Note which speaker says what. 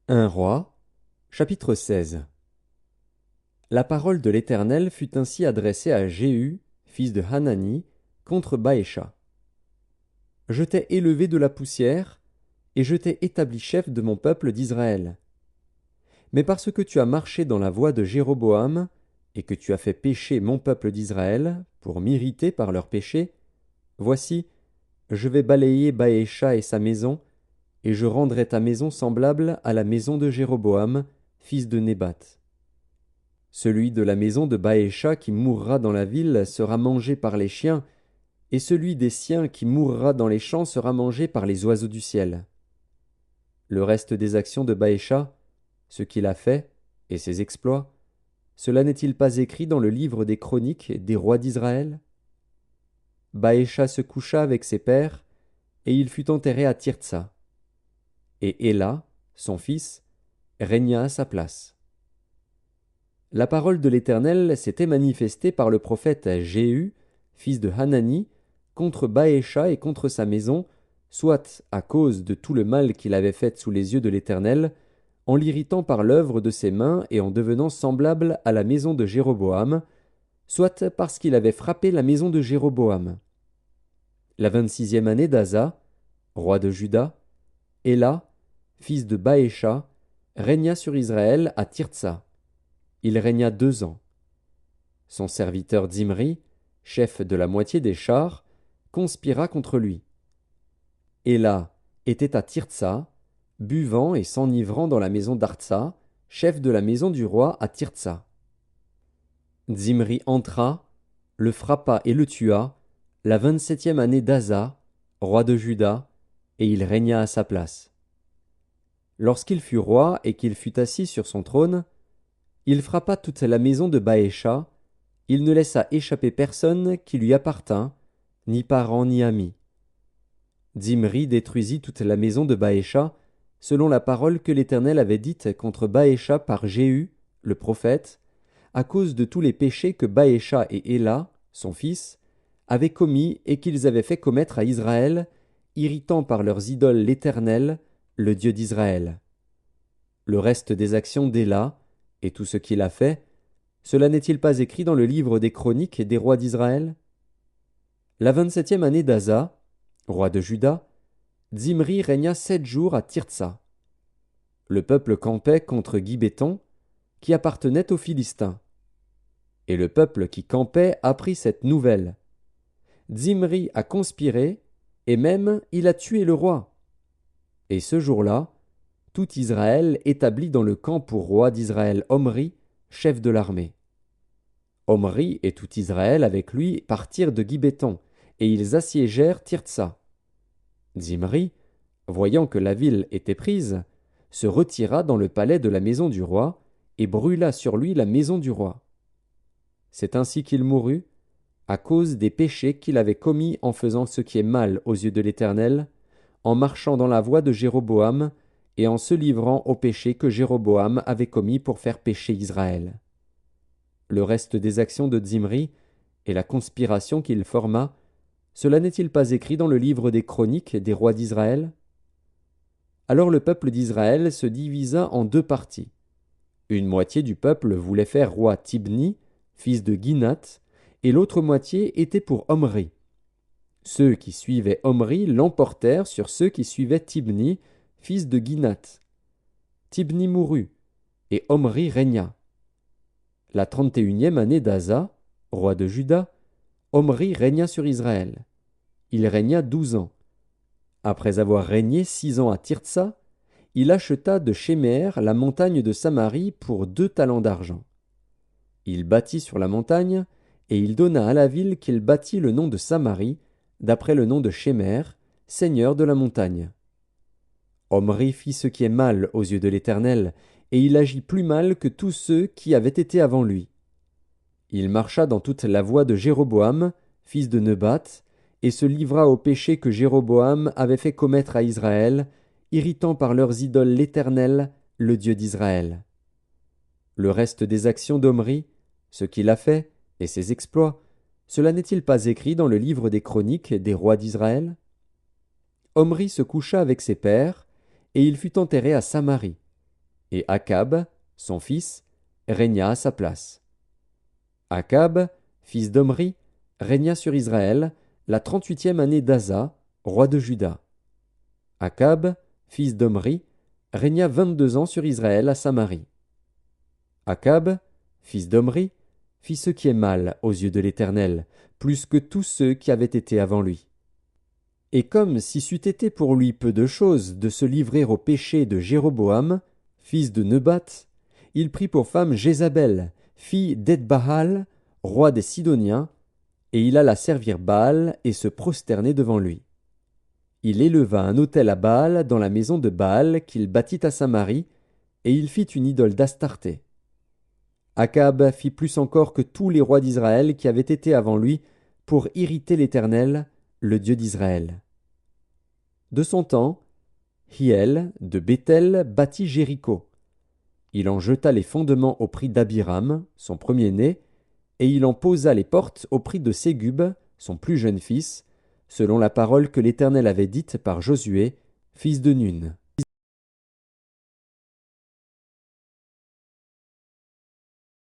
Speaker 1: Un roi, chapitre 16. La parole de l'Éternel fut ainsi adressée à Jéhu, fils de Hanani, contre Baécha. Je t'ai élevé de la poussière, et je t'ai établi chef de mon peuple d'Israël. Mais parce que tu as marché dans la voie de Jéroboam, et que tu as fait pécher mon peuple d'Israël, pour m'irriter par leurs péchés, voici, je vais balayer Baécha et sa maison, et je rendrai ta maison semblable à la maison de Jéroboam, fils de Nébat. Celui de la maison de Baécha qui mourra dans la ville sera mangé par les chiens, et celui des siens qui mourra dans les champs sera mangé par les oiseaux du ciel. Le reste des actions de Baécha, ce qu'il a fait, et ses exploits, cela n'est-il pas écrit dans le livre des chroniques des rois d'Israël? Baécha se coucha avec ses pères, et il fut enterré à Tirtsa. Et Éla, son fils, régna à sa place. La parole de l'Éternel s'était manifestée par le prophète Jéhu, fils de Hanani, contre Baécha et contre sa maison, soit à cause de tout le mal qu'il avait fait sous les yeux de l'Éternel, en l'irritant par l'œuvre de ses mains et en devenant semblable à la maison de Jéroboam, soit parce qu'il avait frappé la maison de Jéroboam. La 26e année d'Asa, roi de Juda, Éla, fils de Baécha, régna sur Israël à Tirtsa. Il régna 2 ans. Son serviteur Zimri, chef de la moitié des chars, conspira contre lui. Éla était à Tirtsa, buvant et s'enivrant dans la maison d'Artsa, chef de la maison du roi à Tirtsa. Zimri entra, le frappa et le tua, la 27e année d'Asa, roi de Juda, et il régna à sa place. Lorsqu'il fut roi et qu'il fut assis sur son trône, il frappa toute la maison de Baécha, il ne laissa échapper personne qui lui appartint, ni parent ni ami. Zimri détruisit toute la maison de Baécha, selon la parole que l'Éternel avait dite contre Baécha par Jéhu, le prophète, à cause de tous les péchés que Baécha et Éla, son fils, avaient commis et qu'ils avaient fait commettre à Israël, irritant par leurs idoles l'Éternel, le Dieu d'Israël. Le reste des actions d'Éla, et tout ce qu'il a fait, cela n'est-il pas écrit dans le livre des chroniques des rois d'Israël? La 27e année d'Asa, roi de Juda, Zimri régna 7 jours à Tirtsa. Le peuple campait contre Gibéton, qui appartenait aux Philistins. Et le peuple qui campait apprit cette nouvelle. Zimri a conspiré, et même il a tué le roi. Et ce jour-là, tout Israël établit dans le camp pour roi d'Israël Omri, chef de l'armée. Omri et tout Israël avec lui partirent de Gibéton, et ils assiégèrent Tirtsa. Zimri, voyant que la ville était prise, se retira dans le palais de la maison du roi, et brûla sur lui la maison du roi. C'est ainsi qu'il mourut, à cause des péchés qu'il avait commis en faisant ce qui est mal aux yeux de l'Éternel, en marchant dans la voie de Jéroboam, et en se livrant aux péchés que Jéroboam avait commis pour faire pécher Israël. Le reste des actions de Zimri, et la conspiration qu'il forma, cela n'est-il pas écrit dans le livre des chroniques des rois d'Israël? Alors le peuple d'Israël se divisa en 2 parties. Une moitié du peuple voulait faire roi Tibni, fils de Ginath, et l'autre moitié était pour Omri. Ceux qui suivaient Omri l'emportèrent sur ceux qui suivaient Tibni, fils de Ginath. Tibni mourut, et Omri régna. La 31e année d'Asa, roi de Juda, Omri régna sur Israël. Il régna 12 ans. Après avoir régné 6 ans à Tirtsa, il acheta de Shemer la montagne de Samarie pour 2 talents d'argent. Il bâtit sur la montagne, et il donna à la ville qu'il bâtit le nom de Samarie, d'après le nom de Shemer, seigneur de la montagne. Omri fit ce qui est mal aux yeux de l'Éternel, et il agit plus mal que tous ceux qui avaient été avant lui. Il marcha dans toute la voie de Jéroboam, fils de Nebat, et se livra au péché que Jéroboam avait fait commettre à Israël, irritant par leurs idoles l'Éternel, le Dieu d'Israël. Le reste des actions d'Omri, ce qu'il a fait, et ses exploits, cela n'est-il pas écrit dans le livre des chroniques des rois d'Israël? Omri se coucha avec ses pères, et il fut enterré à Samarie. et Akab, son fils, régna à sa place. Akab, fils d'Omri, régna sur Israël la 38e année d'Asa, roi de Juda. Akab, fils d'Omri, régna 22 ans sur Israël à Samarie. Akab, fils d'Omri, fit ce qui est mal aux yeux de l'Éternel, plus que tous ceux qui avaient été avant lui. Et comme si c'eût été pour lui peu de chose de se livrer au péché de Jéroboam, fils de Nebat, il prit pour femme Jézabel, fille d'Edbaal, roi des Sidoniens, et il alla servir Baal et se prosterner devant lui. Il éleva un autel à Baal dans la maison de Baal qu'il bâtit à Samarie, et il fit une idole d'Astarté. Akab fit plus encore que tous les rois d'Israël qui avaient été avant lui pour irriter l'Éternel, le Dieu d'Israël. De son temps, Hiel de Béthel bâtit Jéricho. Il en jeta les fondements au prix d'Abiram, son premier-né, et il en posa les portes au prix de Ségub, son plus jeune fils, selon la parole que l'Éternel avait dite par Josué, fils de Nun.